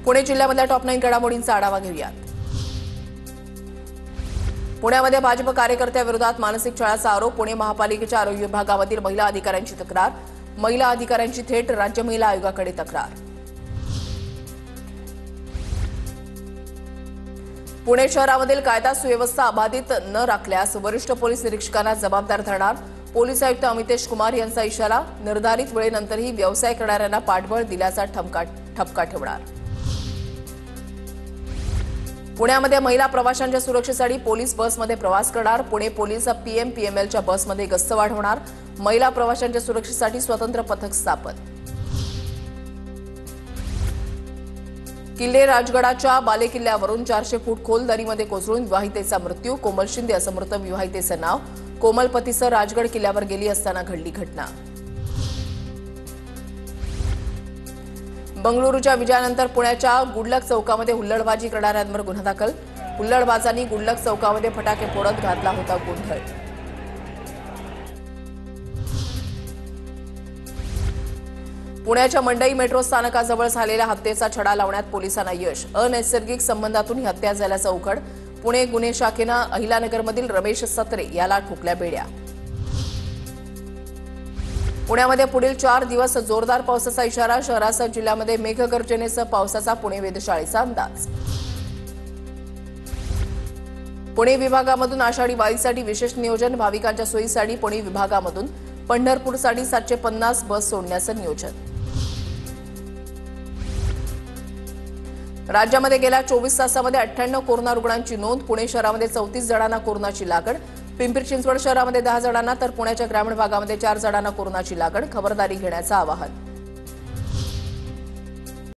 Pune जिल्ह्यामधल्या top 9 घडामोडींचा आढावा घेऊयात। पुण्यामध्ये भाजप कार्यकर्त्याविरोधात मानसिक छळाचा आरोप। पुणे महापालिकेच्या आरोग्य विभागामधील महिला अधिकाऱ्यांची तक्रार। महिला अधिकाऱ्यांची थेट राज्य महिला आयोगाकडे तक्रार। पुणे शहरामधील कायदा सुव्यवस्था अबाधित न राखल्यास वरिष्ठ पोलीस निरीक्षकांना जबाबदार धरणार। पोलीस आयुक्त अमितेश कुमार यांचा इशारा। निर्धारित वेळेनंतरही व्यवसाय करणाऱ्यांना पाठबळ दिल्याचा ठपका ठेवणार। पुण्यामध्ये महिला प्रवाशांच्या सुरक्षेसाठी पोलीस बसमध्ये प्रवास करणार। पुणे पोलीस पीएमपीएमएलच्या बसमध्ये गस्त वाढवणार। महिला प्रवाशांच्या सुरक्षेसाठी स्वतंत्र पथक स्थापन। किल्ले राजगडाच्या बालेकिल्ल्यावरून 400 फूट खोल दरीमध्ये कोसळून विवाहितेचा मृत्यू। कोमल शिंदे असं मृत विवाहितेचं नाव। कोमल पतीसह राजगड किल्ल्यावर गेली असताना घडली घटना। बंगळुरूच्या विजयानंतर पुण्याच्या गुडलक चौकामध्ये हुल्लडबाजी करणाऱ्यांवर गुन्हा दाखल। हुल्लडबाजांनी गुडलक चौकामध्ये फटाके फोडत घातला होता गोंधळ। पुण्याच्या मंडई मेट्रो स्थानकाजवळ झालेल्या हत्येचा छडा लावण्यात पोलिसांना यश। अनैसर्गिक संबंधातून ही हत्या झाल्याचं उघड। पुणे गुन्हे शाखेनं अहिलानगरमधील रमेश सत्रे याला ठोकल्या बेड्या। पुण्यामध्ये पुढील 4 दिवस जोरदार पावसाचा इशारा। शहरासह जिल्ह्यामध्ये मेघगर्जनेसह पावसाचा पुणे वेधशाळेचा अंदाज। पुणे विभागामधून आषाढी वारीसाठी विशेष नियोजन। भाविकांच्या सोयीसाठी पुणे विभागामधून पंढरपूरसाठी 750 बस सोडण्याचं नियोजन। राज्यामध्ये गेल्या 24 तासामध्ये 98 कोरोना रुग्णांची नोंद। पुणे शहरामध्ये 34 जणांना कोरोनाची लागण। पिंपरी चिंचवड शहरामध्ये 10 जणांना तर पुण्याच्या ग्रामीण भागामध्ये 4 जणांना कोरोनाची लागण। खबरदारी घेण्याचं आवाहन।